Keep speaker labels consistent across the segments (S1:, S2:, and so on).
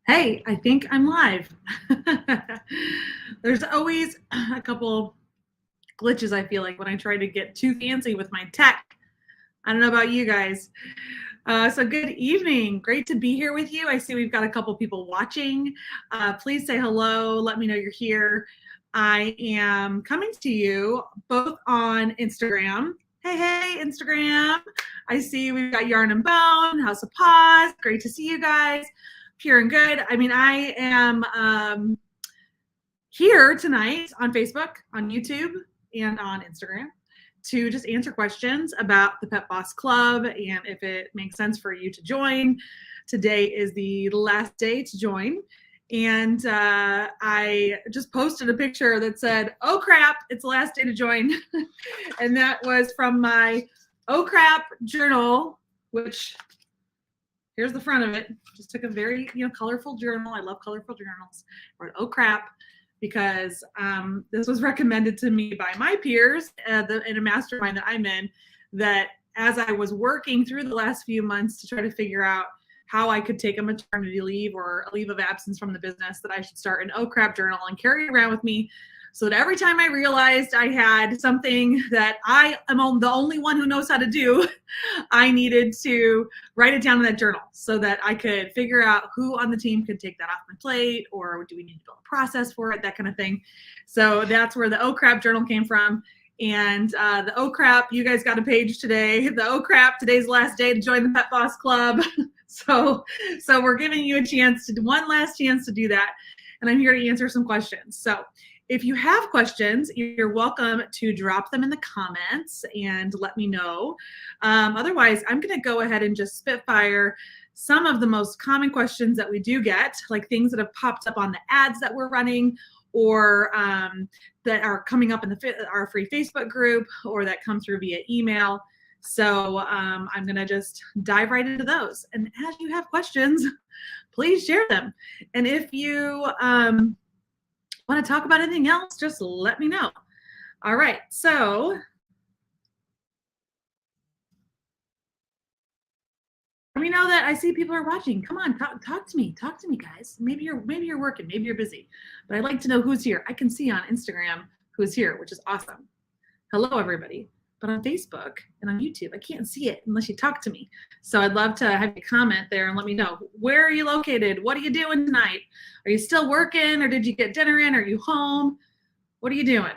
S1: Hey, I think I'm live. There's always a couple glitches, I feel like, when I try to get too fancy with my tech. I don't know about you guys. So good evening. Great to be here with you. I see we've got a couple people watching. Please say hello. Let me know you're here. I am coming to you both on Instagram. Hey, Instagram. I see we've got Yarn and Bone, House of Paws. Great to see you guys. Pure and good. I mean, I am here tonight on Facebook, on YouTube, and on Instagram to just answer questions about the Pet Boss Club and if it makes sense for you to join. Today is the last day to join. And I just posted a picture that said, oh crap, it's the last day to join. And that was from my oh crap journal, which here's the front of it. Just took a very colorful journal. I love colorful journals. I wrote oh crap because this was recommended to me by my peers in a mastermind that I'm in, that as I was working through the last few months to try to figure out how I could take a maternity leave or a leave of absence from the business, that I should start an oh crap journal and carry it around with me, so that every time I realized I had something that I am the only one who knows how to do, I needed to write it down in that journal so that I could figure out who on the team could take that off my plate, or do we need to build a process for it, that kind of thing. So that's where the oh crap journal came from. And the oh crap, you guys got a page today. The oh crap, today's the last day to join the Pet Boss Club. So we're giving you one last chance to do that. And I'm here to answer some questions. So if you have questions, you're welcome to drop them in the comments and let me know. Otherwise, I'm going to go ahead and just spitfire some of the most common questions that we do get, like things that have popped up on the ads that we're running, or that are coming up in our free Facebook group, or that come through via email. So I'm going to just dive right into those. And as you have questions, please share them. And if you want to talk about anything else, just let me know. All right, so let me know that I see people are watching. Come on, talk to me, guys. Maybe you're working, maybe you're busy, but I'd like to know who's here. I can see on Instagram who's here, which is awesome. Hello, everybody. But on Facebook and on YouTube, I can't see it unless you talk to me. So I'd love to have you comment there and let me know. Where are you located? What are you doing tonight? Are you still working, or did you get dinner in? Are you home? What are you doing?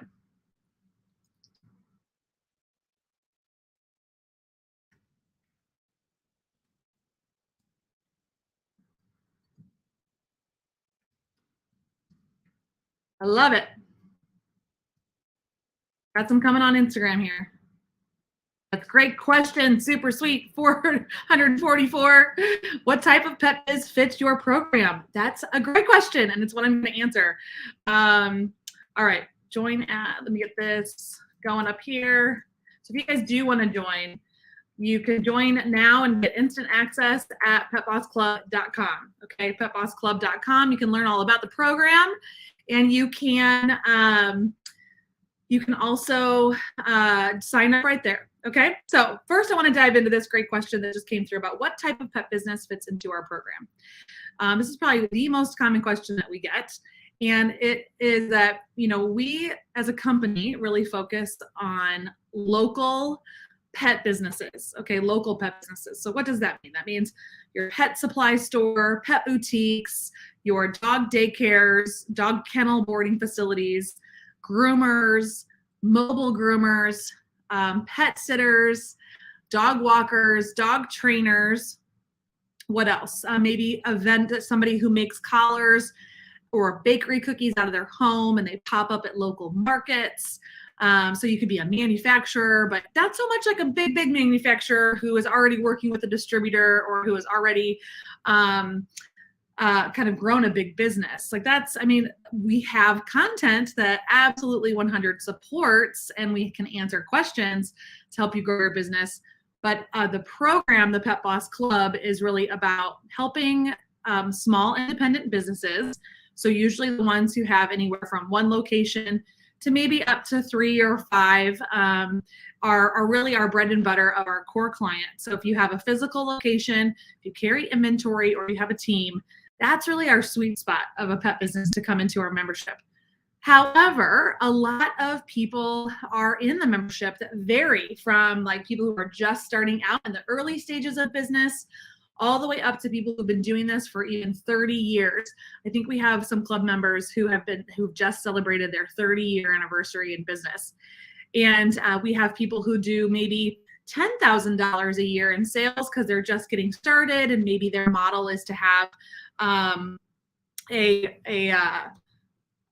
S1: I love it. Got some coming on Instagram here. That's a great question. Super sweet. 444. What type of pet biz fits your program? That's a great question, and it's what I'm going to answer. All right. Join at, let me get this going up here. So if you guys do want to join, you can join now and get instant access at petbossclub.com. Okay, petbossclub.com. You can learn all about the program, and you can also sign up right there. Okay, so first I want to dive into this great question that just came through about what type of pet business fits into our program. This is probably the most common question that we get, and it is that we as a company really focus on local pet businesses. Okay, local pet businesses. So what does that mean? That means your pet supply store, pet boutiques, your dog daycares, dog kennel boarding facilities, groomers, mobile groomers, pet sitters, dog walkers, dog trainers. What else? Maybe somebody who makes collars or bakery cookies out of their home and they pop up at local markets. So you could be a manufacturer, but not so much like a big manufacturer who is already working with a distributor or who is already kind of grown a big business. Like we have content that absolutely 100 supports, and we can answer questions to help you grow your business. But the program, the Pet Boss Club, is really about helping small independent businesses. So usually the ones who have anywhere from one location to maybe up to 3 or 5 are really our bread and butter of our core clients. So if you have a physical location, if you carry inventory, or you have a team, That's really our sweet spot of a pet business to come into our membership. However, a lot of people are in the membership that vary from like people who are just starting out in the early stages of business all the way up to people who've been doing this for even 30 years. I think we have some club members who've just celebrated their 30-year anniversary in business. And we have people who do maybe $10,000 a year in sales because they're just getting started, and maybe their model is to have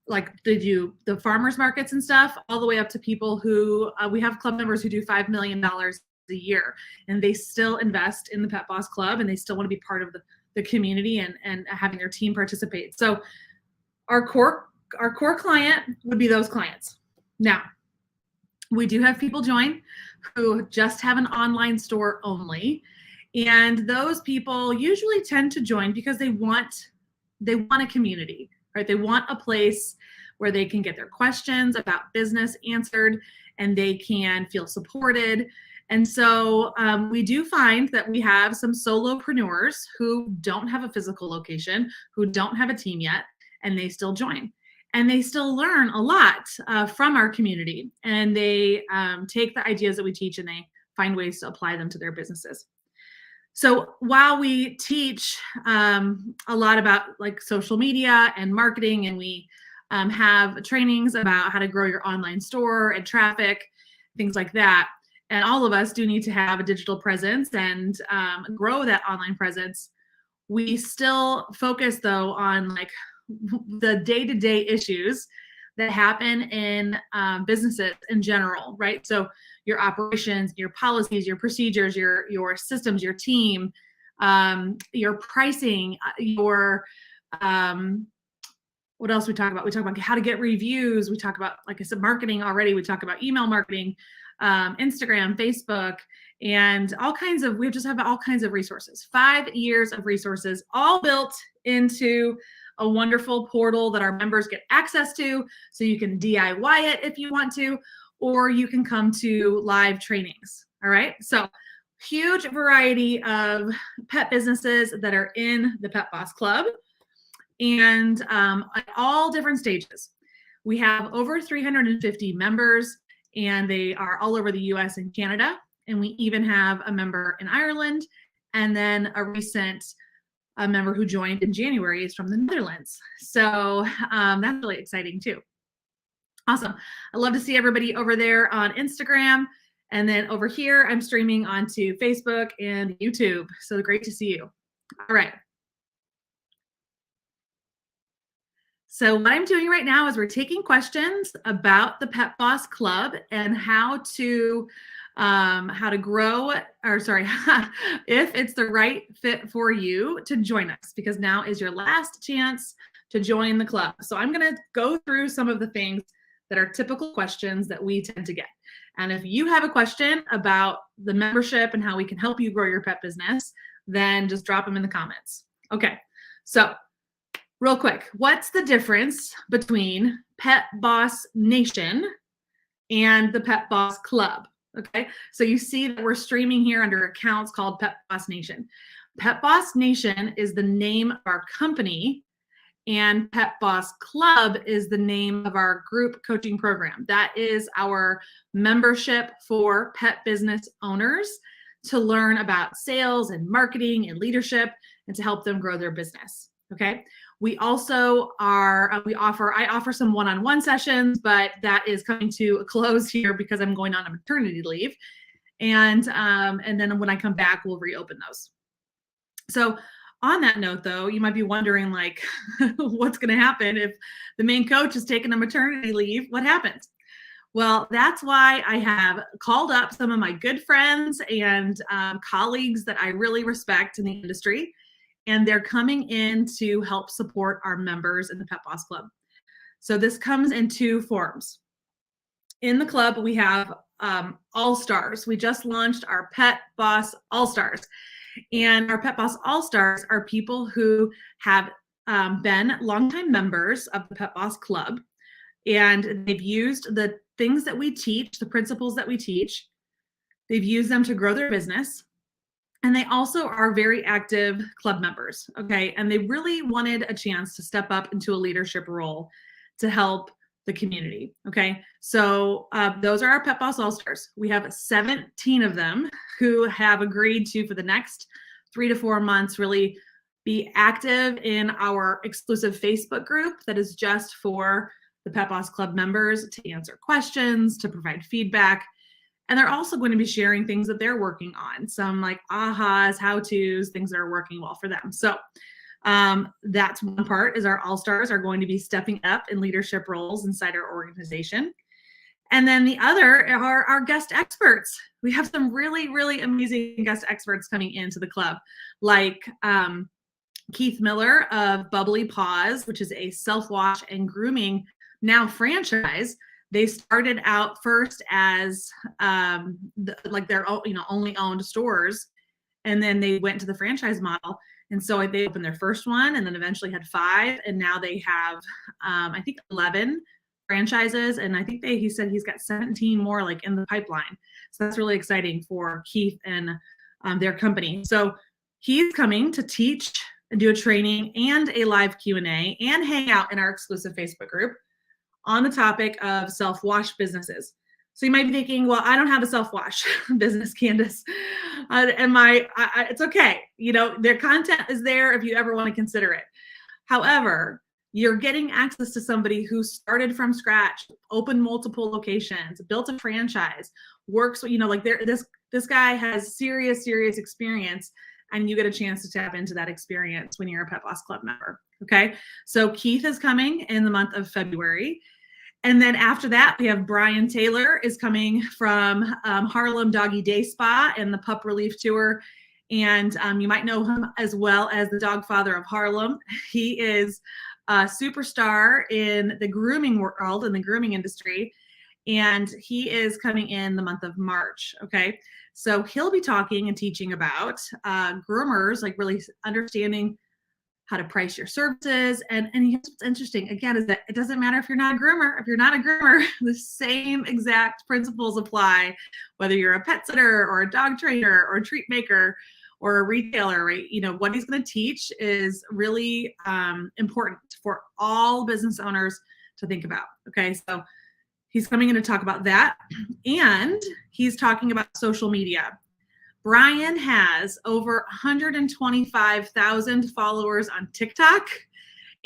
S1: like they do the farmers markets and stuff, all the way up to people who we have club members who do $5 million a year, and they still invest in the Pet Boss Club, and they still want to be part of the community and having their team participate. So our core client would be those clients. Now, we do have people join who just have an online store only, and those people usually tend to join because they want a community, right? They want a place where they can get their questions about business answered and they can feel supported. And so we do find that we have some solopreneurs who don't have a physical location, who don't have a team yet, and they still join. And they still learn a lot from our community. And they take the ideas that we teach and they find ways to apply them to their businesses. So while we teach a lot about like social media and marketing, and we have trainings about how to grow your online store and traffic, things like that, and all of us do need to have a digital presence and grow that online presence, we still focus though on like the day-to-day issues that happen in businesses in general, right? So your operations, your policies, your procedures, your systems, your team, your pricing, your what else we talk about? We talk about how to get reviews. We talk about, like I said, marketing already. We talk about email marketing, Instagram, Facebook, and we just have all kinds of resources. 5 years of resources, all built into a wonderful portal that our members get access to, so you can DIY it if you want to, or you can come to live trainings. All right. So huge variety of pet businesses that are in the Pet Boss Club, and at all different stages. We have over 350 members, and they are all over the US and Canada. And we even have a member in Ireland, and then a member who joined in January is from the Netherlands. So that's really exciting too. Awesome. I love to see everybody over there on Instagram. And then over here, I'm streaming onto Facebook and YouTube. So great to see you. All right. So what I'm doing right now is we're taking questions about the Pet Boss Club and how to grow, if it's the right fit for you to join us, because now is your last chance to join the club. So I'm going to go through some of the things that are typical questions that we tend to get. And if you have a question about the membership and how we can help you grow your pet business, then just drop them in the comments. Okay, so real quick, what's the difference between Pet Boss Nation and the Pet Boss Club? Okay, so you see that we're streaming here under accounts called Pet Boss Nation. Pet Boss Nation is the name of our company, and Pet Boss Club is the name of our group coaching program. That is our membership for pet business owners to learn about sales and marketing and leadership and to help them grow their business. Okay. We also I offer some one-on-one sessions, but that is coming to a close here because I'm going on a maternity leave. And then when I come back, we'll reopen those. So on that note, though, you might be wondering, like, what's going to happen if the main coach is taking a maternity leave? What happens? Well, that's why I have called up some of my good friends and colleagues that I really respect in the industry, and they're coming in to help support our members in the Pet Boss Club. So this comes in two forms. In the club, we have All-Stars. We just launched our Pet Boss All-Stars. And our Pet Boss All-Stars are people who have been longtime members of the Pet Boss Club, and they've used the things that we teach, the principles that we teach. They've used them to grow their business, And they also are very active club members, okay? And they really wanted a chance to step up into a leadership role to help the community, okay? So those are our Pet Boss All-Stars. We have 17 of them who have agreed to, for the next 3 to 4 months, really be active in our exclusive Facebook group that is just for the Pet Boss Club members to answer questions, to provide feedback. And they're also going to be sharing things that they're working on, some like ahas, how-tos, things that are working well for them. So that's one part, is our All-Stars are going to be stepping up in leadership roles inside our organization. And then the other are our guest experts. We have some really, really amazing guest experts coming into the club, like Keith Miller of Bubbly Paws, which is a self-wash and grooming now franchise. They started out first as like their own, only owned stores, and then they went to the franchise model. And so they opened their first one, and then eventually had 5, and now they have I think 11 franchises, and I think he said he's got 17 more like in the pipeline. So that's really exciting for Keith and their company. So he's coming to teach and do a training and a live Q&A and hang out in our exclusive Facebook group on the topic of self-wash businesses. So you might be thinking, well, I don't have a self-wash business, Candace. It's okay. Their content is there if you ever want to consider it. However, you're getting access to somebody who started from scratch, opened multiple locations, built a franchise, works, this guy has serious experience, and you get a chance to tap into that experience when you're a Pet Boss Club member. Okay. So Keith is coming in the month of February. And then after that, we have Brian Taylor is coming from Harlem Doggy Day Spa and the Pup Relief Tour. And you might know him as well as the dog father of Harlem. He is a superstar in the grooming world, in the grooming industry. And he is coming in the month of March. Okay. So he'll be talking and teaching about groomers, like really understanding how to price your services. And here's what's interesting, again, is that it doesn't matter if you're not a groomer. If you're not a groomer, the same exact principles apply, whether you're a pet sitter or a dog trainer or a treat maker or a retailer, right? What he's going to teach is really important for all business owners to think about. Okay, so he's coming in to talk about that. And he's talking about social media. Brian has over 125,000 followers on TikTok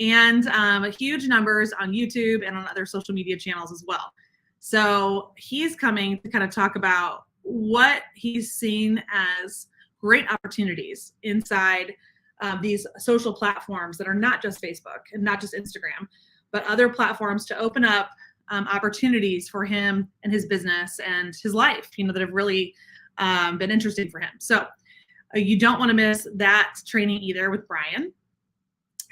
S1: and huge numbers on YouTube and on other social media channels as well. So he's coming to kind of talk about what he's seen as great opportunities inside these social platforms that are not just Facebook and not just Instagram, but other platforms to open up opportunities for him and his business and his life, that have really been interesting for him. So you don't want to miss that training either with Brian.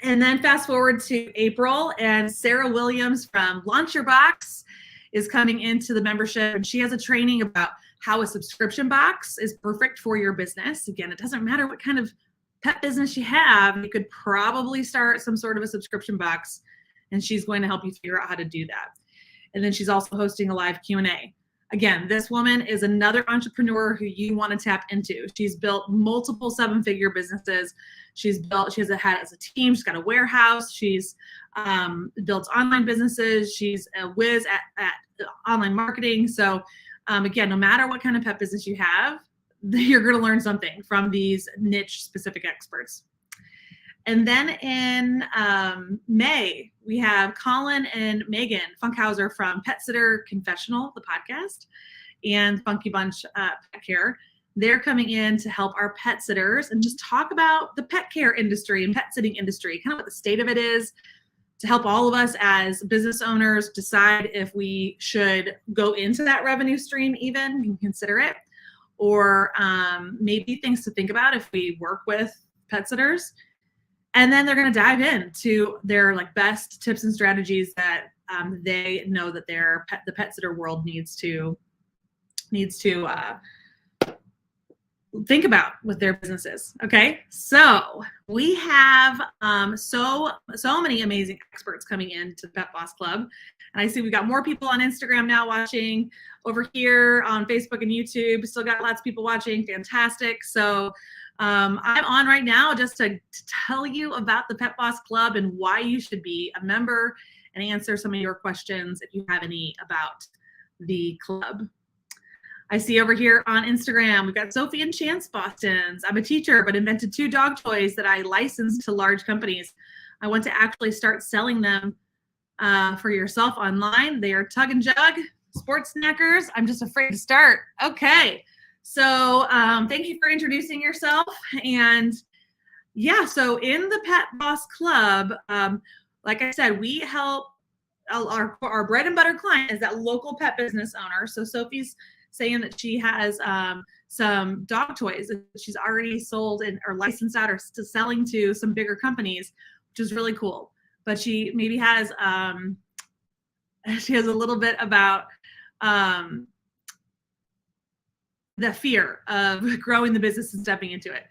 S1: And then fast forward to April, and Sarah Williams from Launch Your Box is coming into the membership, and she has a training about how a subscription box is perfect for your business. Again, it doesn't matter what kind of pet business you have, you could probably start some sort of a subscription box, and she's going to help you figure out how to do that. And then she's also hosting a live Q&A. Again, this woman is another entrepreneur who you want to tap into. She's built multiple 7-figure businesses. She has had as a team. She's got a warehouse. She's built online businesses. She's a whiz at online marketing. So again, no matter what kind of pet business you have, you're going to learn something from these niche specific experts. And then in May, we have Colin and Megan Funkhauser from Pet Sitter Confessional, the podcast, and Funky Bunch Pet Care. They're coming in to help our pet sitters and just talk about the pet care industry and pet sitting industry, kind of what the state of it is, to help all of us as business owners decide if we should go into that revenue stream even and consider it, or maybe things to think about if we work with pet sitters. And then they're going to dive into their best tips and strategies that they know that the pet sitter world needs to think about with their businesses. Okay, so we have so many amazing experts coming into the Pet Boss Club, And I see we got more people on Instagram now watching. Over here on Facebook and YouTube, still got lots of people watching. Fantastic. So I'm on right now just to tell you about the Pet Boss Club and why you should be a member and answer some of your questions if you have any about the club. I see over here on Instagram, we've got Sophie and Chance Bostons. I'm a teacher, but invented 2 dog toys that I licensed to large companies. I want to actually start selling them for yourself online. They are Tug and Jug, sports snackers. I'm just afraid to start. Okay. So thank you for introducing yourself. And yeah, so in the Pet Boss Club, like I said, we help our bread and butter client is that local pet business owner. So Sophie's saying that she has some dog toys that she's already sold or licensed out or selling to some bigger companies, which is really cool. But she maybe has a little bit about the fear of growing the business and stepping into it.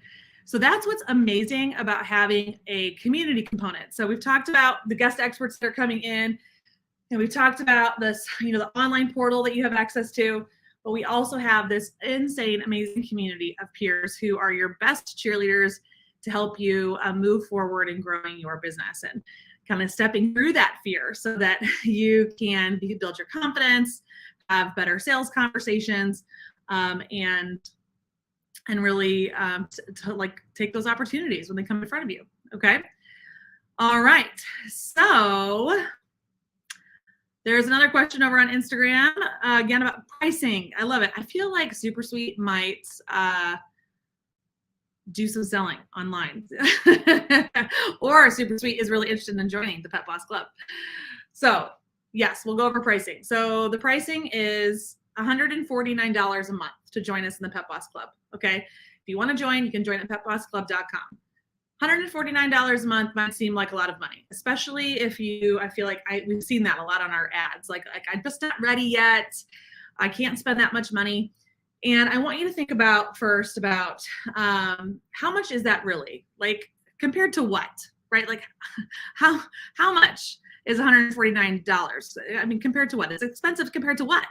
S1: So that's what's amazing about having a community component. So we've talked about the guest experts that are coming in, and we've talked about this, the online portal that you have access to, but we also have this insane, amazing community of peers who are your best cheerleaders to help you move forward in growing your business and kind of stepping through that fear so that you can build your confidence, have better sales conversations, and really to take those opportunities when they come in front of you. Okay. All right. So there's another question over on Instagram again about pricing. I love it. I feel like SuperSweet might do some selling online, or SuperSweet is really interested in joining the Pet Boss Club. So yes, we'll go over pricing. So the pricing is $149 a month to join us in the Pet Boss Club. Okay. If you want to join, you can join at petbossclub.com. $149 a month might seem like a lot of money, especially if I feel like we've seen that a lot on our ads. Like I'm just not ready yet. I can't spend that much money. And I want you to think about how much is that really, like compared to what, right? Like how much is $149? I mean, compared to what? It's expensive compared to what?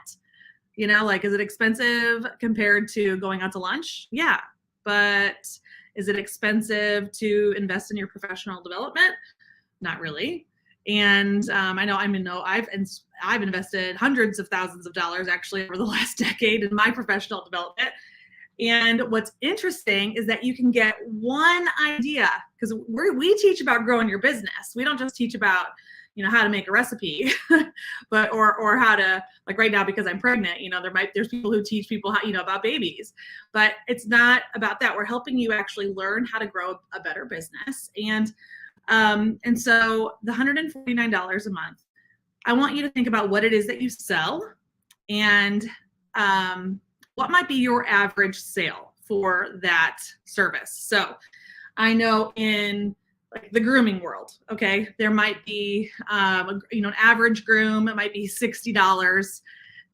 S1: Is it expensive compared to going out to lunch? Yeah. But is it expensive to invest in your professional development? Not really. And I've invested hundreds of thousands of dollars actually over the last decade in my professional development. And what's interesting is that you can get one idea, because we teach about growing your business. We don't just teach about how to make a recipe, but or how to, like right now because I'm pregnant, there's people who teach people how about babies, but it's not about that. We're helping you actually learn how to grow a better business, and so the $149 a month, I want you to think about what it is that you sell, and what might be your average sale for that service. So I know in the grooming world, okay, there might be an average groom, it might be $60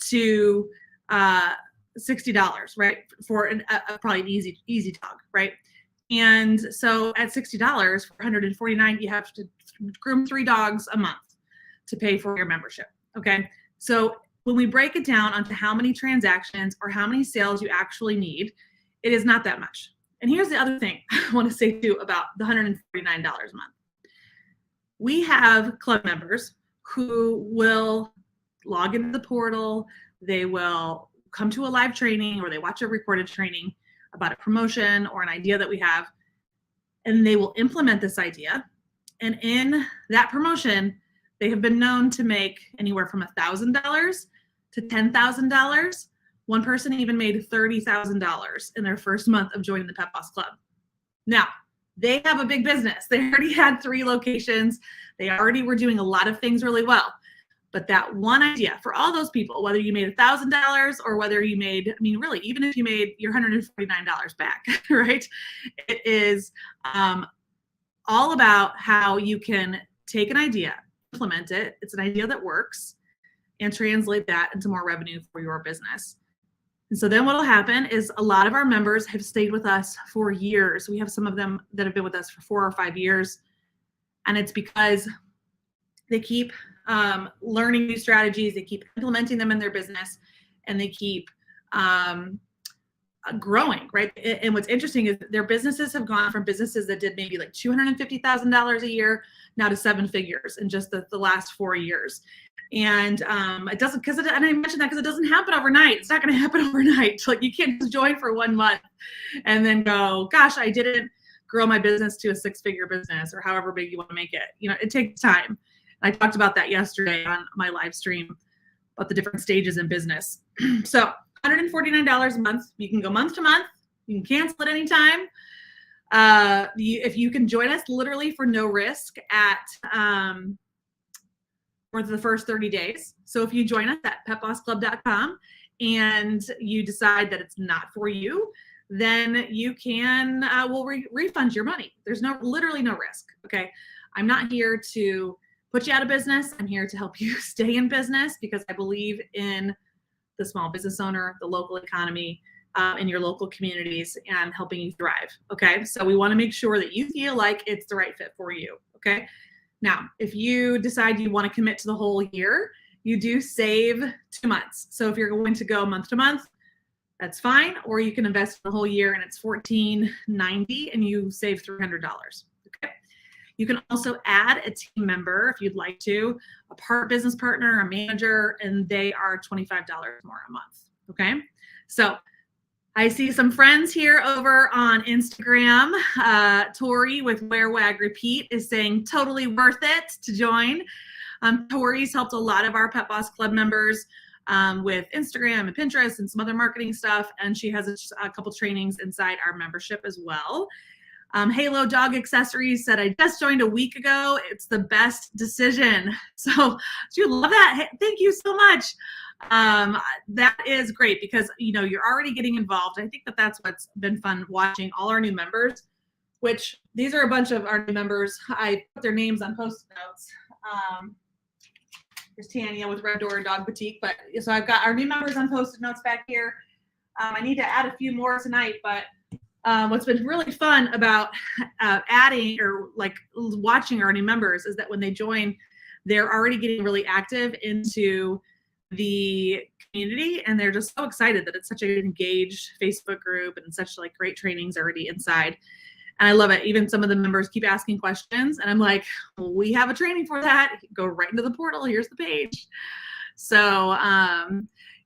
S1: to $60, right, for probably an easy dog, right? And so at $60 for $149, you have to groom 3 dogs a month to pay for your membership. Okay, so when we break it down onto how many transactions or how many sales you actually need, it is not that much. And here's the other thing I want to say too about the $149 a month. We have club members who will log into the portal, they will come to a live training or they watch a recorded training about a promotion or an idea that we have, and they will implement this idea. And in that promotion, they have been known to make anywhere from $1,000 to $10,000. One person even made $30,000 in their first month of joining the Pet Boss Club. Now, they have a big business. They already had 3 locations. They already were doing a lot of things really well. But that one idea for all those people, whether you made $1,000 or whether you made, really, even if you made your $149 back, right? It is all about how you can take an idea, implement it. It's an idea that works, and translate that into more revenue for your business. And so then what will happen is a lot of our members have stayed with us for years. We have some of them that have been with us for 4 or 5 years. And it's because they keep learning new strategies, they keep implementing them in their business, and they keep growing, right? And what's interesting is their businesses have gone from businesses that did maybe like $250,000 a year now to 7 figures in just the last 4 years. And it doesn't, and I mentioned that because it doesn't happen overnight. It's not going to happen overnight. Like, you can't just join for 1 month and then go, gosh, I didn't grow my business to a 6-figure business, or however big you want to make it. You know, it takes time. I talked about that yesterday on my live stream about the different stages in business. So $149 a month. You can go month to month. You can cancel at any time. If you can join us literally for no risk at for the first 30 days. So if you join us at petbossclub.com and you decide that it's not for you, then you can, we'll refund your money. There's literally no risk. Okay. I'm not here to put you out of business. I'm here to help you stay in business, because I believe in the small business owner, the local economy, in your local communities, and helping you thrive. Okay. So we want to make sure that you feel like it's the right fit for you. Okay. Now, if you decide you want to commit to the whole year, you do save 2 months. So if you're going to go month to month, that's fine. Or you can invest for the whole year and it's $14.90 and you save $300. Okay. You can also add a team member if you'd like to, a business partner, a manager, and they are $25 more a month. Okay. So I see some friends here over on Instagram. Tori with Wear Wag Repeat is saying totally worth it to join. Tori's helped a lot of our Pet Boss Club members with Instagram and Pinterest and some other marketing stuff. And she has a couple trainings inside our membership as well. Halo Dog Accessories said, I just joined a week ago. It's the best decision. So do you love that? Hey, thank you so much. That is great, because, you know, you're already getting involved. I think that that's what's been fun, watching all our new members, which these are a bunch of our new members. I put their names on Post-it notes. There's Tanya with Red Door Dog Boutique. But so I've got our new members on Post-it notes back here. I need to add a few more tonight, but what's been really fun about adding or like watching our new members is that when they join, they're already getting really active into the community, and they're just so excited that it's such an engaged Facebook group and such like great trainings already inside. And I love it. Even some of the members keep asking questions, and I'm like, well, we have a training for that. Go right into the portal. Here's the page. So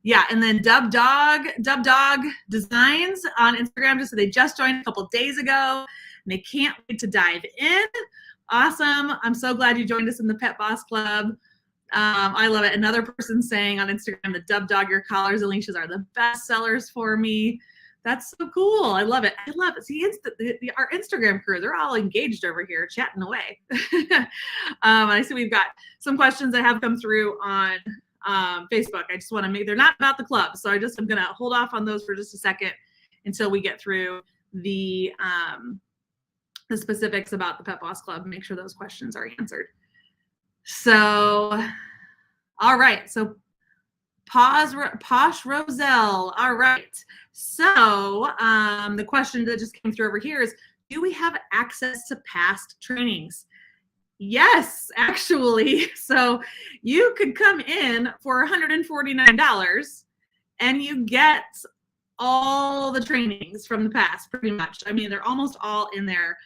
S1: yeah, and then Dub Dog Designs on Instagram just said they just joined a couple days ago and they can't wait to dive in. Awesome. I'm so glad you joined us in the Pet Boss Club. I love it. Another person saying on Instagram that Dub Dog, your collars and leashes are the best sellers for me. That's so cool. I love it. I love it. See, our Instagram crew, they're all engaged over here, chatting away. I see we've got some questions that have come through on Facebook. I just want to they're not about the club. So I'm going to hold off on those for just a second until we get through the specifics about the Pet Boss Club and make sure those questions are answered. So, all right. So Posh Roselle. All right. So the question that just came through over here is, do we have access to past trainings? Yes, actually. So you could come in for $149 and you get all the trainings from the past, pretty much. I mean, they're almost all in there.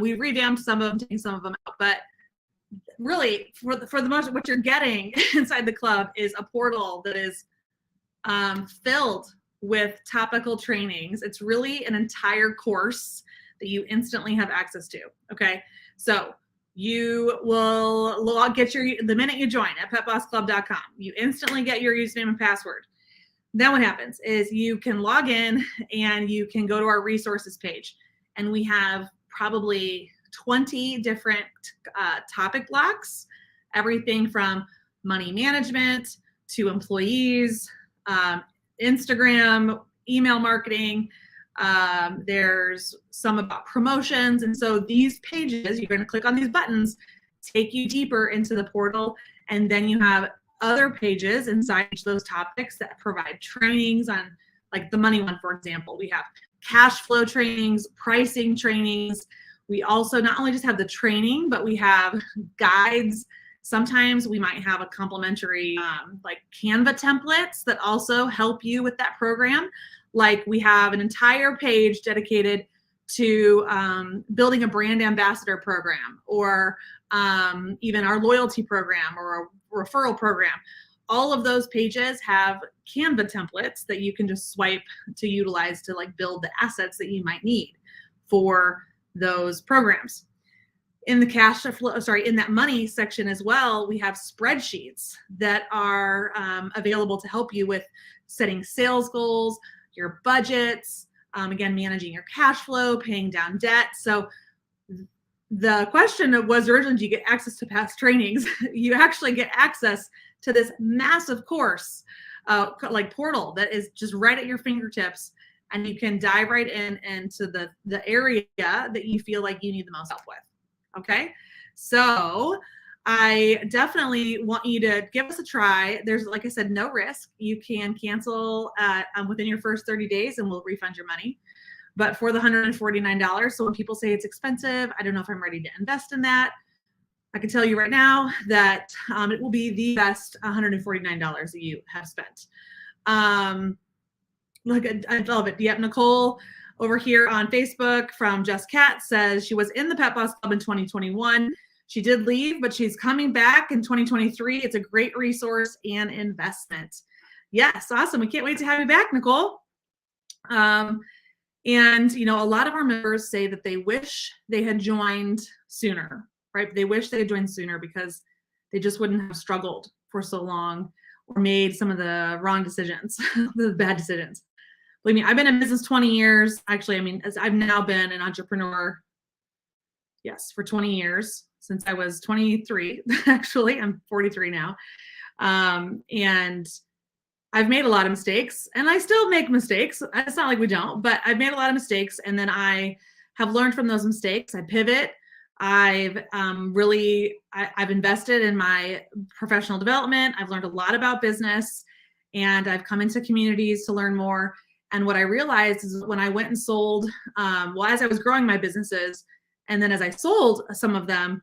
S1: We revamped some of them, taking some of them out, but really for the most, what you're getting inside the club is a portal that is filled with topical trainings. It's really an entire course that you instantly have access to. Okay. So you will the minute you join at petbossclub.com, you instantly get your username and password. Then what happens is you can log in and you can go to our resources page, and we have probably 20 different topic blocks, everything from money management to employees, Instagram, email marketing. There's some about promotions. And so these pages, you're going to click on these buttons, take you deeper into the portal. And then you have other pages inside each of those topics that provide trainings on, like the money one, for example. We have cash flow trainings, pricing trainings. We also not only just have the training, but we have guides, Sometimes we might have a complimentary like Canva templates that also help you with that program. Like we have an entire page dedicated to building a brand ambassador program, or even our loyalty program or a referral program. All of those pages have Canva templates that you can just swipe to utilize to like build the assets that you might need for those programs. In the cash flow, in that money section as well, we have spreadsheets that are available to help you with setting sales goals, your budgets, again, managing your cash flow, paying down debt. So the question was originally, do you get access to past trainings? You actually get access to this massive course, like portal that is just right at your fingertips, and you can dive right into the area that you feel like you need the most help with. Okay, so I definitely want you to give us a try. There's, like I said, no risk. You can cancel within your first 30 days and we'll refund your money. But for the $149, so when people say it's expensive, I don't know if I'm ready to invest in that. I can tell you right now that it will be the best $149 that you have spent. Look, I love it. Yep, Nicole over here on Facebook from Just Cat says she was in the Pet Boss Club in 2021. She did leave, but she's coming back in 2023. It's a great resource and investment. Yes, awesome. We can't wait to have you back, Nicole. And, you know, a lot of our members say that they wish they had joined sooner, right? They wish they had joined sooner because they just wouldn't have struggled for so long or made some of the wrong decisions, the bad decisions. Believe me, I've been in business 20 years. Actually, I mean, I've now been an entrepreneur, yes, for 20 years, since I was 23. Actually, I'm 43 now. And I've made a lot of mistakes, and I still make mistakes. It's not like we don't, but I've made a lot of mistakes, and then I have learned from those mistakes. I pivot. I've I've invested in my professional development. I've learned a lot about business, and I've come into communities to learn more. And what I realized is when I went and sold, as I was growing my businesses, and then as I sold some of them,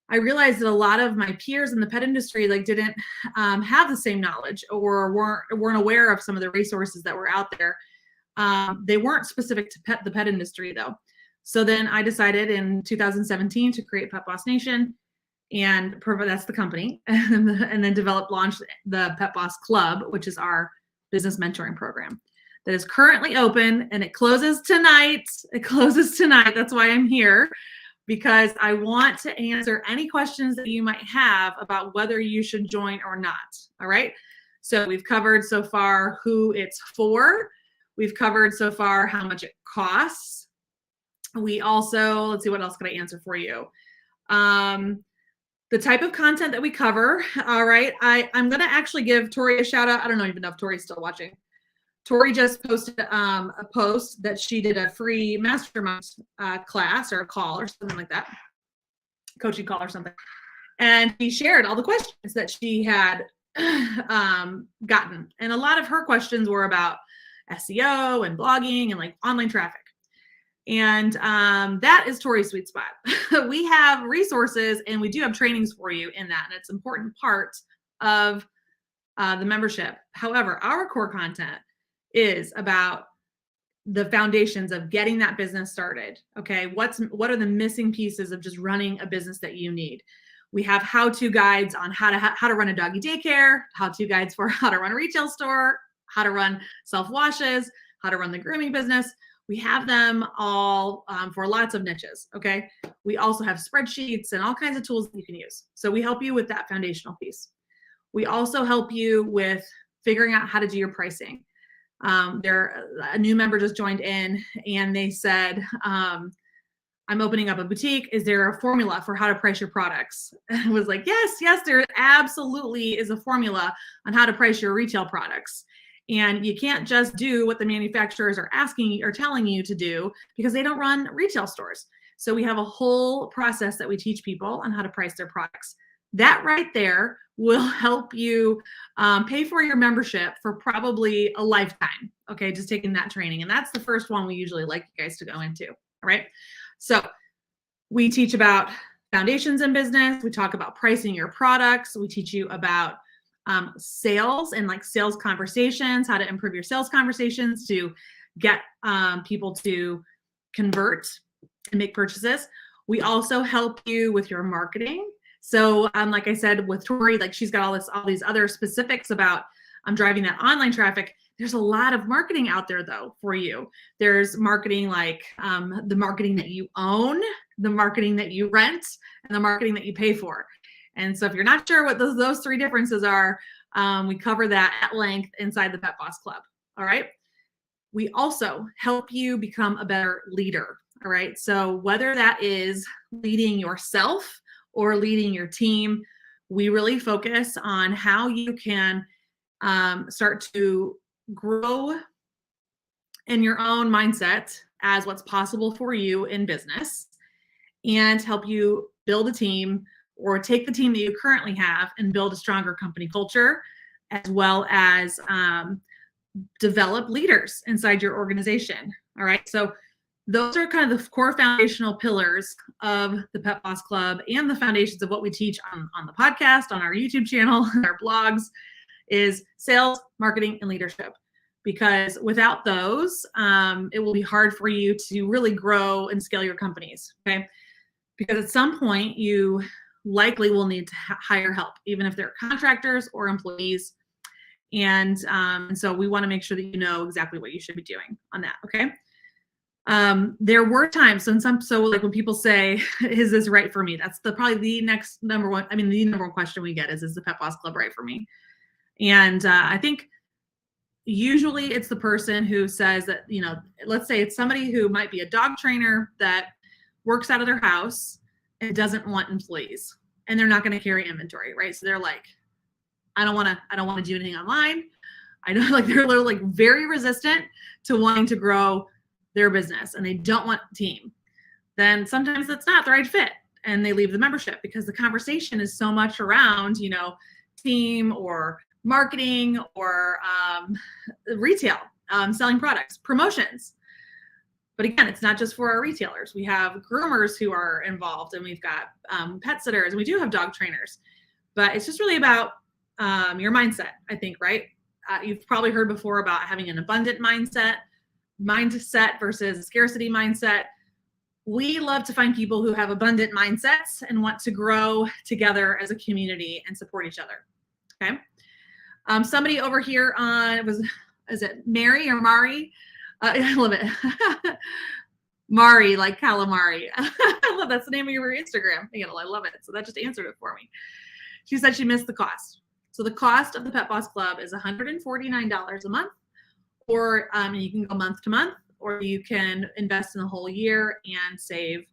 S1: I realized that a lot of my peers in the pet industry didn't have the same knowledge, or weren't aware of some of the resources that were out there. They weren't specific to the pet industry though. So then I decided in 2017 to create Pet Boss Nation, and that's the company, and then launched the Pet Boss Club, which is our business mentoring program that is currently open, and it closes tonight. That's why I'm here, because I want to answer any questions that you might have about whether you should join or not. All right. So we've covered so far who it's for. We've covered so far how much it costs. We also, let's see, what else could I answer for you? The type of content that we cover. All right. I'm going to actually give Tori a shout out. I don't even know if Tori's still watching. Tori just posted a post that she did a free mastermind class or a call or something like that, coaching call or something. And she shared all the questions that she had gotten. And a lot of her questions were about SEO and blogging and online traffic. And that is Tori's sweet spot. We have resources and we do have trainings for you in that. And it's an important part of the membership. However, our core content is about the foundations of getting that business started. Okay, what are the missing pieces of just running a business that you need? We have how-to guides on how to run a doggy daycare, how-to guides for how to run a retail store, how to run self-washes, how to run the grooming business. We have them all for lots of niches. Okay, we also have spreadsheets and all kinds of tools that you can use. So we help you with that foundational piece. We also help you with figuring out how to do your pricing. A new member just joined in and they said, I'm opening up a boutique. Is there a formula for how to price your products? And I was like, yes, there absolutely is a formula on how to price your retail products. And you can't just do what the manufacturers are asking or telling you to do, because they don't run retail stores. So we have a whole process that we teach people on how to price their products. That right there will help you pay for your membership for probably a lifetime. Okay, just taking that training. And that's the first one we usually like you guys to go into. All right. So we teach about foundations in business. We talk about pricing your products. We teach you about sales and like sales conversations, how to improve your sales conversations to get people to convert and make purchases. We also help you with your marketing. So like I said, with Tori, like she's got all these other specifics about driving that online traffic. There's a lot of marketing out there though for you. There's marketing like the marketing that you own, the marketing that you rent, and the marketing that you pay for. And so if you're not sure what those three differences are, we cover that at length inside the Pet Boss Club. All right. We also help you become a better leader. All right. So whether that is leading yourself or leading your team, we really focus on how you can start to grow in your own mindset as what's possible for you in business and help you build a team or take the team that you currently have and build a stronger company culture, as well as develop leaders inside your organization. All right. So those are kind of the core foundational pillars of the Pet Boss Club and the foundations of what we teach on the podcast, on our YouTube channel, our blogs, is sales, marketing, and leadership. Because without those, it will be hard for you to really grow and scale your companies. Okay. Because at some point you likely will need to hire help, even if they're contractors or employees. And so we want to make sure that you know exactly what you should be doing on that. Okay. There were times so like when people say, is this right for me? That's probably the number one question we get is the Pet Boss Club right for me? And I think usually it's the person who says that, let's say it's somebody who might be a dog trainer that works out of their house and doesn't want employees, and they're not going to carry inventory, right? So they're like, I don't want to do anything online. I know, like they're like very resistant to wanting to grow their business, and they don't want a team. Then sometimes that's not the right fit, and they leave the membership because the conversation is so much around, team or marketing or retail, selling products, promotions. But again, it's not just for our retailers. We have groomers who are involved, and we've got pet sitters, and we do have dog trainers. But it's just really about your mindset, I think, right? You've probably heard before about having an abundant mindset versus a scarcity mindset. We love to find people who have abundant mindsets and want to grow together as a community and support each other. Okay. Somebody over here is it Mary or Mari? I love it. Mari, like calamari. I love that's the name of your Instagram handle. I love it. So that just answered it for me. She said she missed the cost. So the cost of the Pet Boss Club is $149 a month, or you can go month to month, or you can invest in the whole year and save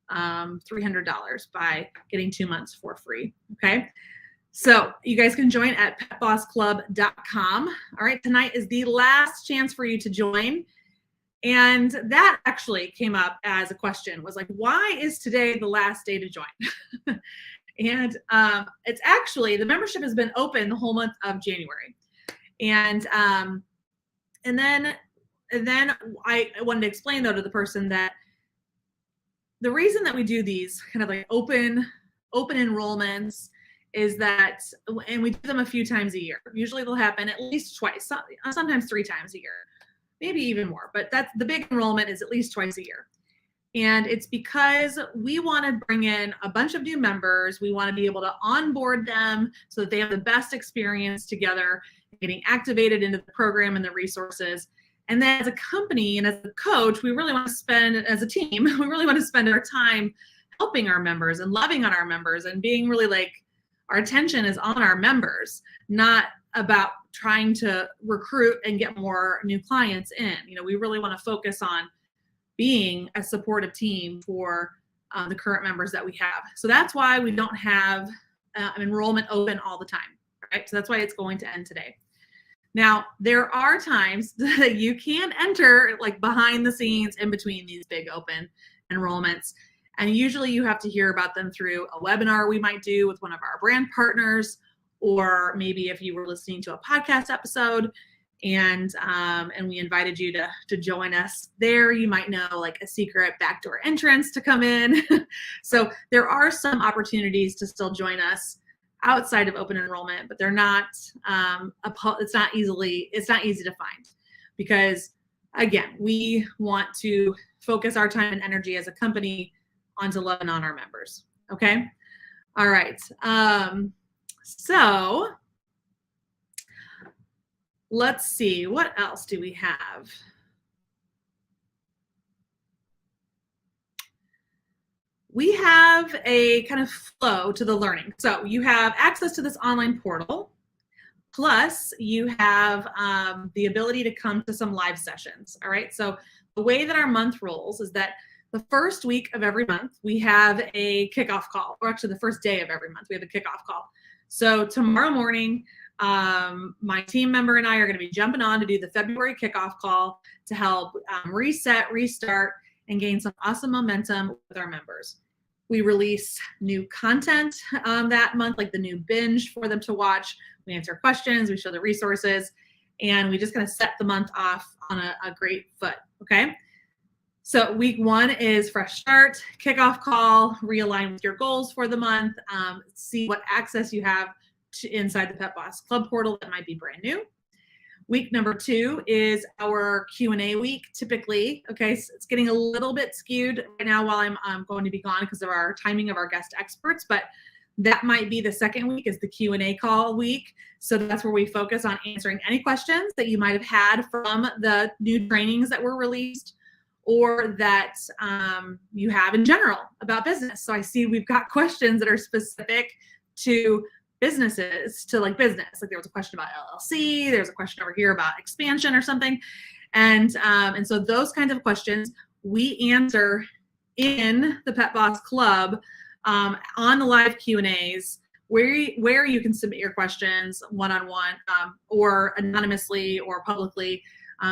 S1: $300 by getting 2 months for free. Okay. So you guys can join at petbossclub.com. All right. Tonight is the last chance for you to join. And that actually came up as a question, was like, why is today the last day to join? And it's actually, the membership has been open the whole month of January. And then I wanted to explain though to the person that the reason that we do these kind of like open enrollments is that, and we do them a few times a year. Usually they'll happen at least twice, sometimes 3 times a year, maybe even more, but that's the big enrollment is at least twice a year. And it's because we want to bring in a bunch of new members. We want to be able to onboard them so that they have the best experience together, getting activated into the program and the resources. And then as a company and as a coach, we really want to spend, as a team, we really want to spend our time helping our members and loving on our members and being really like, our attention is on our members, not about trying to recruit and get more new clients in. We really want to focus on being a supportive team for the current members that we have. So that's why we don't have an enrollment open all the time, right? So that's why it's going to end today. Now, there are times that you can enter like behind the scenes in between these big open enrollments. And usually you have to hear about them through a webinar we might do with one of our brand partners, or maybe if you were listening to a podcast episode, and we invited you to join us there. You might know like a secret backdoor entrance to come in. So there are some opportunities to still join us outside of open enrollment, but they're not it's not easy to find, because again, we want to focus our time and energy as a company onto loving on our members. Okay. All right. So let's see, what else do we have? We have a kind of flow to the learning. So you have access to this online portal, plus you have the ability to come to some live sessions. All right. So the way that our month rolls is that the first week of every month, we have a kickoff call, or actually the first day of every month, we have a kickoff call. So tomorrow morning, my team member and I are going to be jumping on to do the February kickoff call to help reset, restart, and gain some awesome momentum with our members. We release new content that month, like the new binge for them to watch. We answer questions, we show the resources, and we just kind of set the month off on a great foot, okay? So week 1 is fresh start, kickoff call, realign with your goals for the month, see what access you have to inside the Pet Boss Club portal that might be brand new. Week number 2 is our Q&A week, typically. Okay, so it's getting a little bit skewed right now while I'm going to be gone because of our timing of our guest experts, but that might be the second week is the Q&A call week. So that's where we focus on answering any questions that you might have had from the new trainings that were released, or that you have in general about business. So I see we've got questions that are specific to businesses, to like business. Like there was a question about LLC, there's a question over here about expansion or something. And so those kinds of questions we answer in the Pet Boss Club on the live Q&As, where you can submit your questions one-on-one or anonymously or publicly.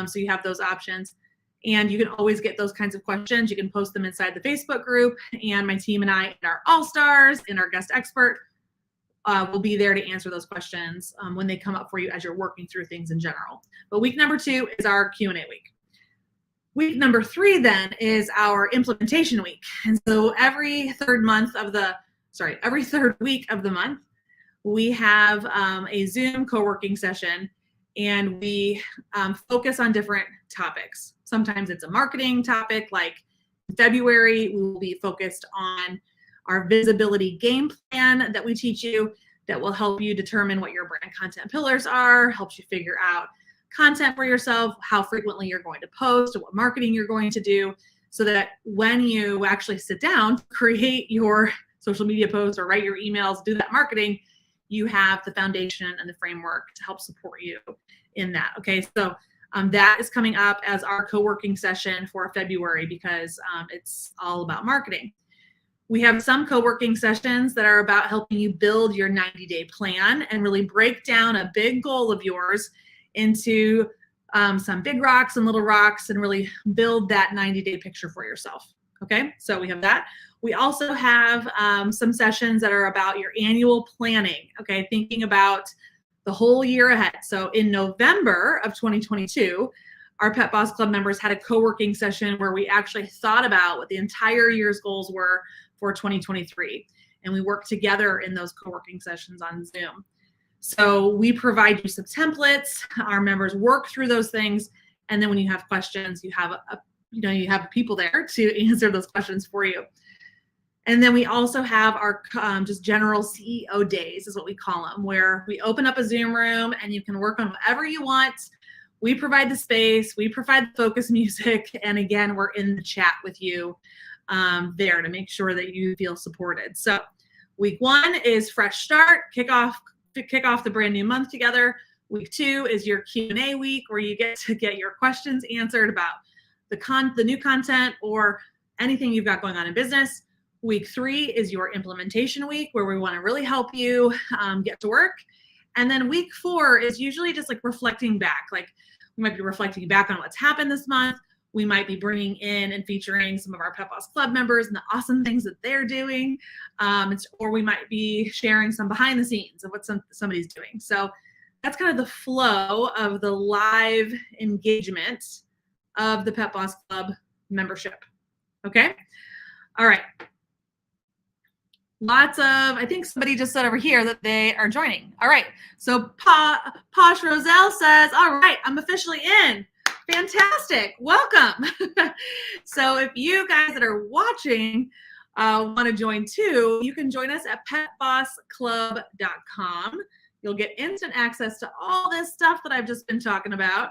S1: So you have those options. And you can always get those kinds of questions. You can post them inside the Facebook group, and my team and I and our all-stars and our guest expert will be there to answer those questions when they come up for you as you're working through things in general. But week number 2 is our Q&A week. Week number 3 then is our implementation week. And so every third week of the month, we have a Zoom co-working session, and we focus on different topics. Sometimes it's a marketing topic, like in February, we will be focused on our visibility game plan that we teach you that will help you determine what your brand content pillars are, helps you figure out content for yourself, how frequently you're going to post, what marketing you're going to do, so that when you actually sit down to create your social media posts or write your emails, do that marketing, you have the foundation and the framework to help support you in that. Okay, so that is coming up as our co-working session for February, because it's all about marketing. We have some co-working sessions that are about helping you build your 90-day plan and really break down a big goal of yours into some big rocks and little rocks, and really build that 90-day picture for yourself. Okay, so we have that. We also have some sessions that are about your annual planning. Okay, thinking about the whole year ahead. So in November of 2022, our Pet Boss Club members had a co-working session where we actually thought about what the entire year's goals were for 2023. And we worked together in those co-working sessions on Zoom. So we provide you some templates, our members work through those things, and then when you have questions, you have you have people there to answer those questions for you. And then we also have our just general CEO days is what we call them, where we open up a Zoom room and you can work on whatever you want. We provide the space, we provide the focus music, and again, we're in the chat with you there to make sure that you feel supported. So week 1 is fresh start, kick off the brand new month together. Week 2 is your Q&A week, where you get to get your questions answered about the new content or anything you've got going on in business. Week 3 is your implementation week, where we want to really help you get to work. And then week 4 is usually just like reflecting back. Like we might be reflecting back on what's happened this month. We might be bringing in and featuring some of our Pet Boss Club members and the awesome things that they're doing. Or we might be sharing some behind the scenes of what somebody's doing. So that's kind of the flow of the live engagement of the Pet Boss Club membership. Okay. All right. Lots of, I think somebody just said over here that they are joining. All right. So Posh Roselle says, all right, I'm officially in. Fantastic. Welcome. So if you guys that are watching want to join too, you can join us at petbossclub.com. You'll get instant access to all this stuff that I've just been talking about.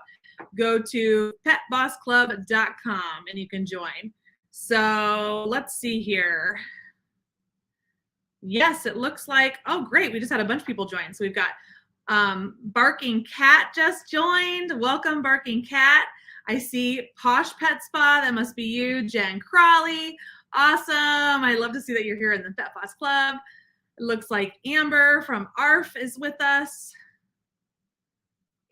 S1: Go to petbossclub.com and you can join. So let's see here. Yes, it looks like, oh, great. We just had a bunch of people join. So we've got Barking Cat just joined. Welcome, Barking Cat. I see Posh Pet Spa. That must be you, Jen Crawley. Awesome. I love to see that you're here in the Pet Boss Club. It looks like Amber from ARF is with us.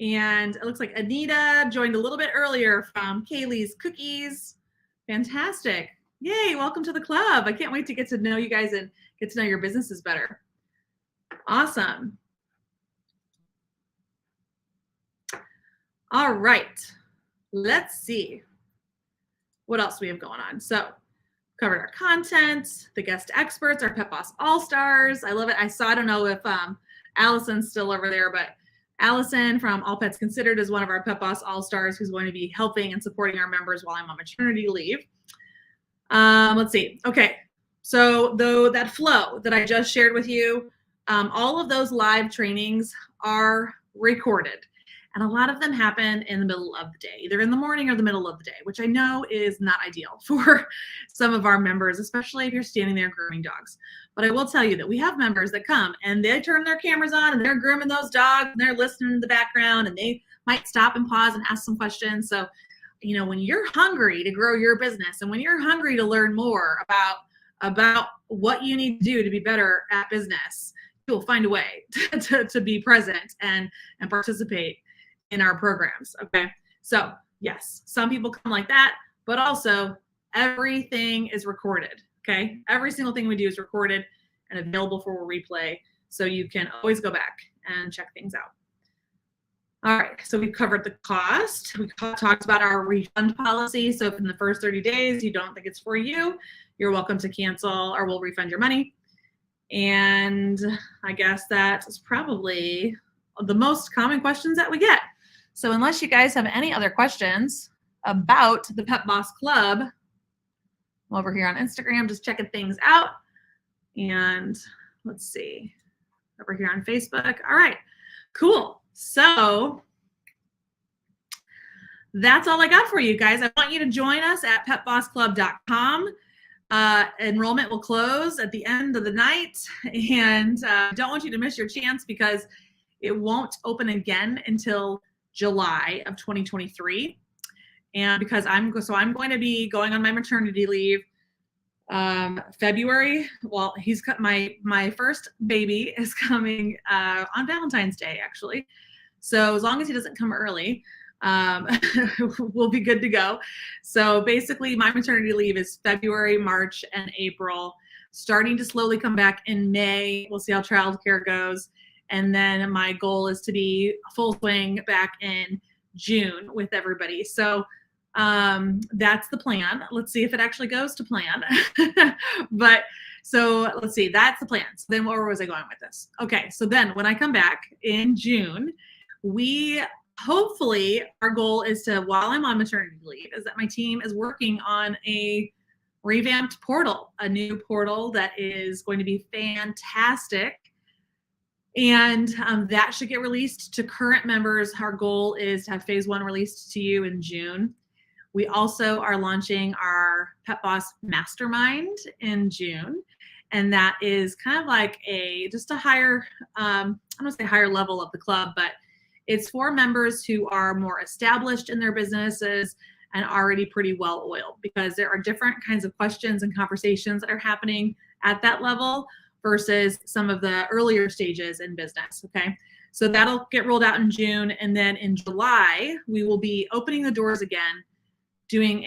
S1: And it looks like Anita joined a little bit earlier from Kaylee's Cookies. Fantastic. Yay, welcome to the club. I can't wait to get to know you guys and get to know your businesses better. Awesome. All right, let's see what else we have going on. So covered our content, the guest experts, our Pet Boss All-Stars. I love it. I don't know if Allison's still over there, but Allison from All Pets Considered is one of our Pet Boss All-Stars who's going to be helping and supporting our members while I'm on maternity leave. Let's see. Okay. So that flow that I just shared with you, all of those live trainings are recorded. And a lot of them happen in the middle of the day, either in the morning or the middle of the day, which I know is not ideal for some of our members, especially if you're standing there grooming dogs. But I will tell you that we have members that come and they turn their cameras on and they're grooming those dogs and they're listening in the background and they might stop and pause and ask some questions. So, you know, when you're hungry to grow your business and when you're hungry to learn more about what you need to do to be better at business, you'll find a way to be present and participate in our programs. Okay. So yes, some people come like that, but also everything is recorded. Okay. Every single thing we do is recorded and available for replay. So you can always go back and check things out. All right. So we've covered the cost. We talked about our refund policy. So if in the first 30 days, you don't think it's for you, you're welcome to cancel or we'll refund your money. And I guess that is probably the most common questions that we get. So unless you guys have any other questions about the Pet Boss Club, I'm over here on Instagram, just checking things out. And let's see, over here on Facebook. All right, cool. So that's all I got for you guys. I want you to join us at petbossclub.com. Enrollment will close at the end of the night. And don't want you to miss your chance because it won't open again until July of 2023. And because I'm going to be going on my maternity leave February. Well, my first baby is coming on Valentine's Day, actually. So as long as he doesn't come early, we'll be good to go. So basically my maternity leave is February, March, and April, starting to slowly come back in May. We'll see how childcare goes. And then my goal is to be full swing back in June with everybody. So that's the plan. Let's see if it actually goes to plan. But so let's see, that's the plan. So then where was I going with this? Okay. So then when I come back in June, hopefully our goal is to, while I'm on maternity leave, is that my team is working on a revamped portal, a new portal that is going to be fantastic. And that should get released to current members. Our goal is to have phase 1 released to you in June. We also are launching our Pet Boss Mastermind in June. And that is kind of like just a higher, I don't want to say higher level of the club, but it's for members who are more established in their businesses and already pretty well oiled, because there are different kinds of questions and conversations that are happening at that level versus some of the earlier stages in business. Okay. So that'll get rolled out in June. And then in July, we will be opening the doors again, doing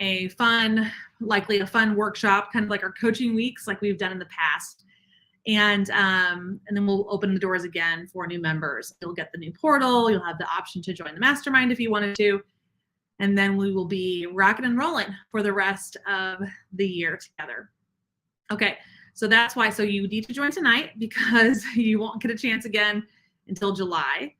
S1: likely a fun workshop, kind of like our coaching weeks, like we've done in the past. And then we'll open the doors again for new members. You'll get the new portal. You'll have the option to join the mastermind if you wanted to. And then we will be rocking and rolling for the rest of the year together. Okay, so that's why. So you need to join tonight because you won't get a chance again until July.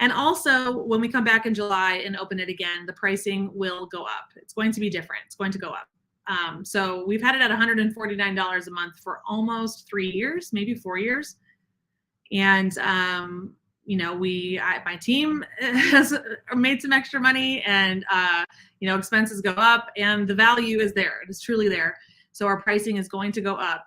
S1: And also, when we come back in July and open it again, the pricing will go up. It's going to be different. It's going to go up. So we've had it at $149 a month for almost 3 years, maybe 4 years. And, my team has made some extra money and, expenses go up and the value is there. It is truly there. So our pricing is going to go up,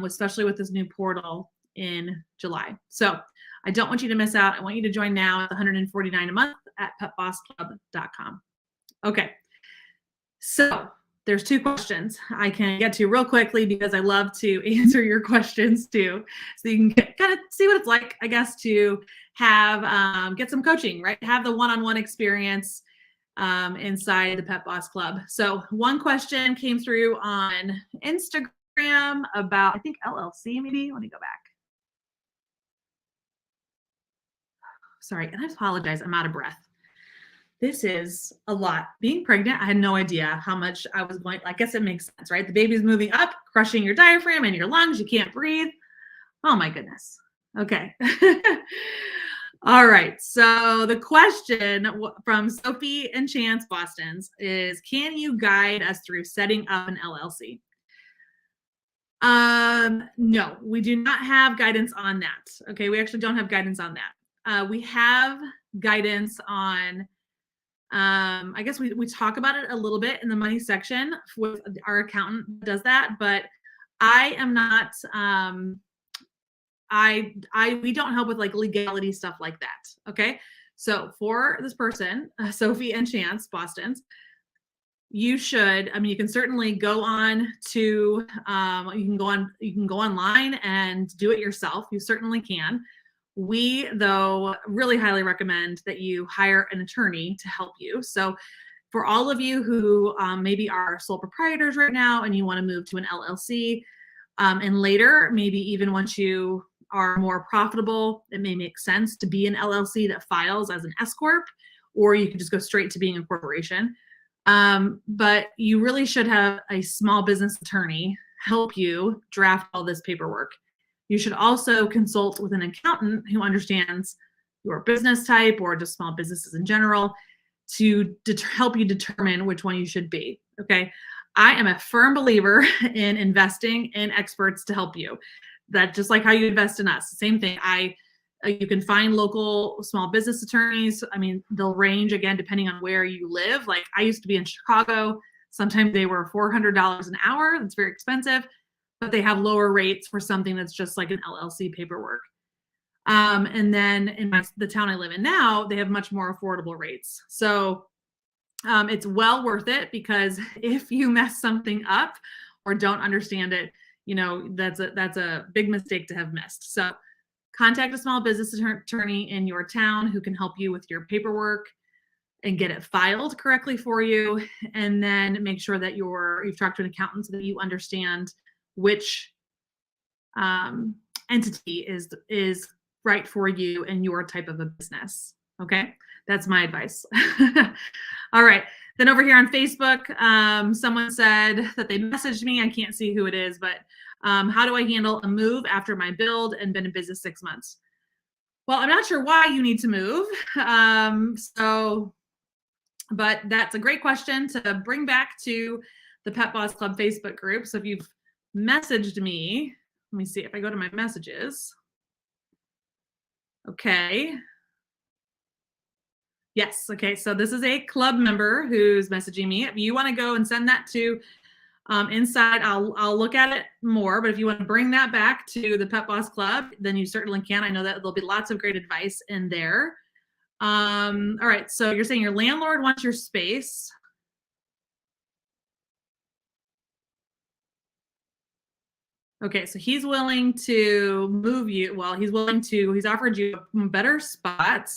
S1: especially with this new portal in July. So I don't want you to miss out. I want you to join now at the $149 a month at petbossclub.com. Okay. So there's 2 questions I can get to real quickly because I love to answer your questions too. So you can kind of see what it's like, I guess, to have, get some coaching, right? Have the one-on-one experience inside the Pet Boss Club. So one question came through on Instagram about, I think LLC maybe. Let me go back. Sorry, and I apologize. I'm out of breath. This is a lot. Being pregnant, I had no idea how much I was going. I guess it makes sense, right? The baby's moving up, crushing your diaphragm and your lungs. You can't breathe. Oh my goodness. Okay. All right. So the question from Sophie and Chance Boston's is, can you guide us through setting up an LLC? No, we do not have guidance on that. Okay. We actually don't have guidance on that. We have guidance on, I guess we talk about it a little bit in the money section with our accountant does that, but I am not, we don't help with like legality stuff like that. Okay. So for this person, Sophie and Chance Boston's, you should, you can certainly go on to, you can go online and do it yourself. You certainly can. We, though, really highly recommend that you hire an attorney to help you. So for all of you who maybe are sole proprietors right now and you want to move to an LLC, and later, maybe even once you are more profitable, it may make sense to be an LLC that files as an S Corp, or you can just go straight to being a corporation. But you really should have a small business attorney help you draft all this paperwork. You should also consult with an accountant who understands your business type or just small businesses in general to help you determine which one you should be. Okay. I am a firm believer in investing in experts to help you. That just like how you invest in us, same thing. You can find local small business attorneys. They'll range again, depending on where you live. Like I used to be in Chicago. Sometimes they were $400 an hour. That's very expensive. But they have lower rates for something that's just like an LLC paperwork. And then in the town I live in now, they have much more affordable rates. So it's well worth it because if you mess something up or don't understand it, that's a big mistake to have missed. So contact a small business attorney in your town who can help you with your paperwork and get it filed correctly for you. And then make sure that you've talked to an accountant so that you understand which entity is right for you and your type of a business. Okay, that's my advice. All right, then over here on Facebook, someone said that they messaged me. I can't see who it is, but how do I handle a move after my build and been in business 6 months? Well, I'm not sure why you need to move. But that's a great question to bring back to the Pet Boss Club Facebook group. So if you've messaged me, let me see if I go to my messages. Okay. Yes. Okay. So this is a club member who's messaging me. If you want to go and send that to inside, I'll look at it more. But if you want to bring that back to the Pet Boss Club, then you certainly can. I know that there'll be lots of great advice in there. All right. So you're saying your landlord wants your space. Okay, so he's willing to move you. Well, he's offered you a better spot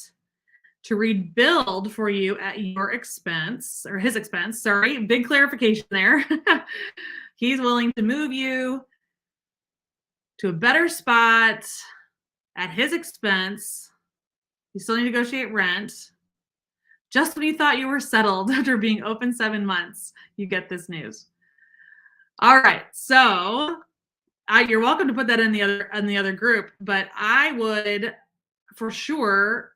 S1: to rebuild for you at your expense, or his expense. Sorry, big clarification there. He's willing to move you to a better spot at his expense. You still need to negotiate rent. Just when you thought you were settled after being open 7 months, you get this news. All right, so you're welcome to put that in the other group, but I would for sure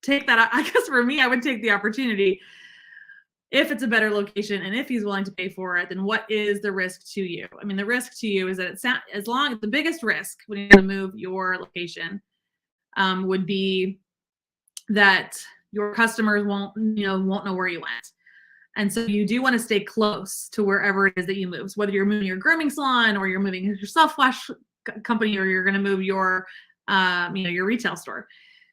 S1: take that. I guess for me, I would take the opportunity. If it's a better location and if he's willing to pay for it, then what is the risk to you? I mean, the risk to you is that the biggest risk when you're going to move your location would be that your customers won't know where you went. And so you do want to stay close to wherever it is that you move. So whether you're moving your grooming salon or you're moving your self-wash company or you're going to move your retail store.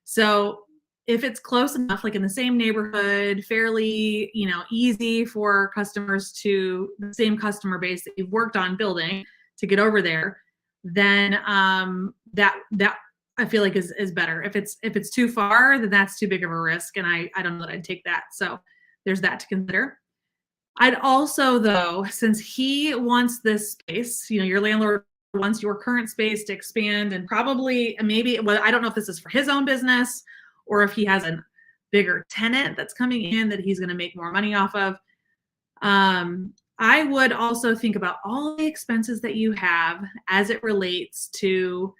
S1: So if it's close enough, like in the same neighborhood, fairly, easy for customers to the same customer base that you've worked on building to get over there, then that I feel like is better. If it's too far, then that's too big of a risk, and I don't know that I'd take that. So there's that to consider. I'd also, though, since he wants this space, your landlord wants your current space to expand and probably maybe, well, I don't know if this is for his own business or if he has a bigger tenant that's coming in that he's going to make more money off of. I would also think about all the expenses that you have as it relates to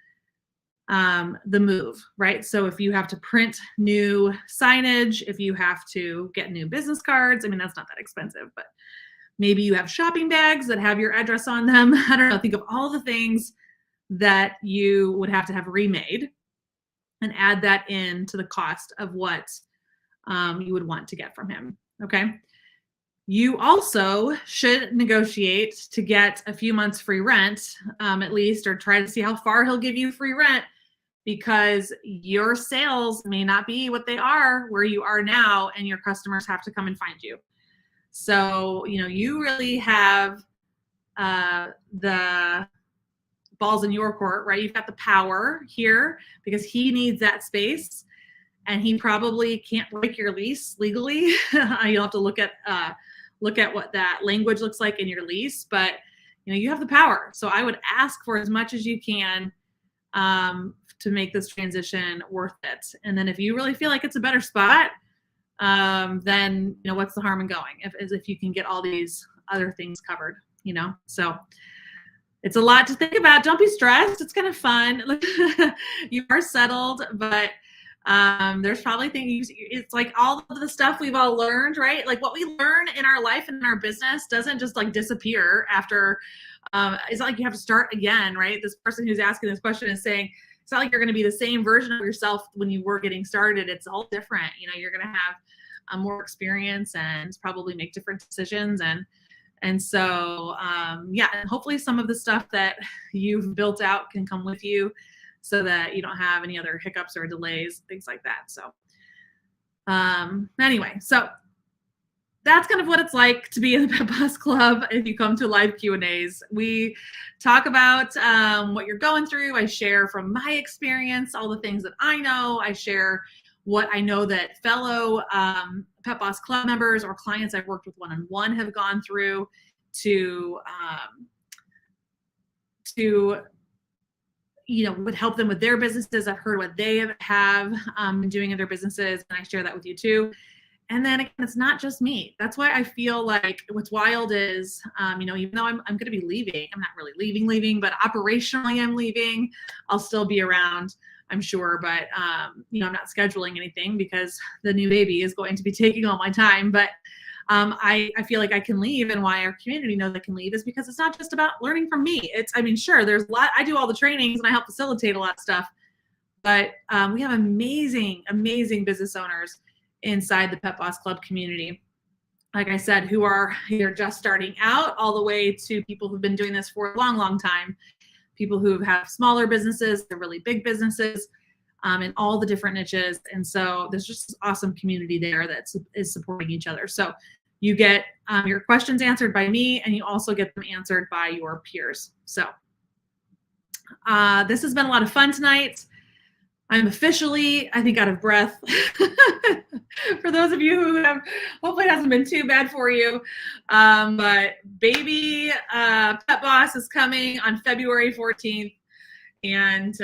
S1: the move, right? So if you have to print new signage, if you have to get new business cards, I mean, that's not that expensive, but maybe you have shopping bags that have your address on them. I don't know. Think of all the things that you would have to have remade and add that into the cost of what you would want to get from him. Okay. You also should negotiate to get a few months free rent, at least, or try to see how far he'll give you free rent, because your sales may not be what they are where you are now, and your customers have to come and find you. So, you really have the balls in your court, right? You've got the power here because he needs that space, and he probably can't break your lease legally. You'll have to look at what that language looks like in your lease, but you have the power. So I would ask for as much as you can to make this transition worth it. And then if you really feel like it's a better spot, then what's the harm in going? If you can get all these other things covered, So it's a lot to think about. Don't be stressed. It's kind of fun. You are settled, but there's probably things. It's like all of the stuff we've all learned, right? Like what we learn in our life and in our business doesn't just disappear after. It's not like you have to start again, right? This person who's asking this question is saying it's not like you're going to be the same version of yourself when you were getting started. It's all different. You're going to have more experience and probably make different decisions, and so and hopefully some of the stuff that you've built out can come with you, so that you don't have any other hiccups or delays, things like that. So anyway, so that's kind of what it's like to be in the Pet Boss Club. If you come to live Q&As, we talk about what you're going through. I share from my experience, all the things that I know. I share what I know that fellow Pet Boss Club members or clients I've worked with one-on-one have gone through to would help them with their businesses. I've heard what they have been doing in their businesses, and I share that with you too. And then again, it's not just me. That's why I feel like what's wild is, even though I'm going to be leaving, I'm not really leaving, but operationally I'm leaving. I'll still be around, I'm sure, but I'm not scheduling anything because the new baby is going to be taking all my time. But I feel like I can leave, and why our community knows I can leave is because it's not just about learning from me. Sure, there's a lot. I do all the trainings and I help facilitate a lot of stuff, but we have amazing, amazing business owners inside the Pet Boss Club community. Like I said, who are either just starting out all the way to people who've been doing this for a long, long time, people who have smaller businesses, they're really big businesses, in all the different niches. And so there's just this awesome community there that is supporting each other. So you get your questions answered by me, and you also get them answered by your peers. So this has been a lot of fun tonight. I'm officially, I think, out of breath for for those of you who have, hopefully it hasn't been too bad for you. But baby Pet Boss is coming on February 14th. And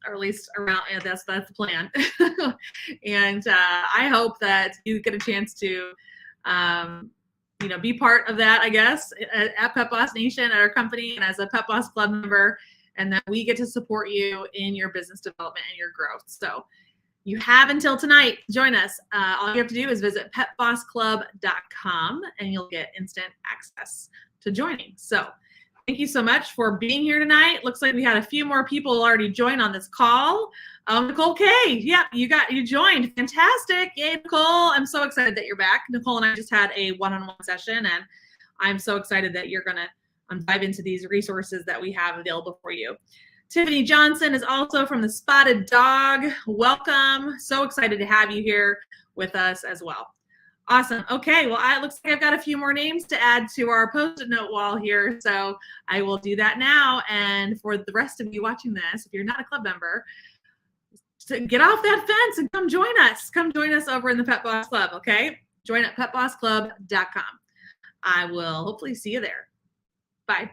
S1: or at least around, that's the plan. And I hope that you get a chance to be part of that, I guess, at Pet Boss Nation, at our company, and as a Pet Boss Club member, and that we get to support you in your business development and your growth. So you have until tonight to join us. All you have to do is visit petbossclub.com and you'll get instant access to joining. So thank you so much for being here tonight. Looks like we had a few more people already join on this call. Nicole K, yep, you joined. Fantastic. Yay, Nicole. I'm so excited that you're back. Nicole and I just had a one-on-one session, and I'm so excited that you're going to dive into these resources that we have available for you. Tiffany Johnson is also from the Spotted Dog. Welcome. So excited to have you here with us as well. Awesome. Okay, well, it looks like I've got a few more names to add to our Post-it note wall here, so I will do that now. And for the rest of you watching this, if you're not a club member, so get off that fence and come join us. Come join us over in the Pet Boss Club, okay? Join at petbossclub.com. I will hopefully see you there. Bye.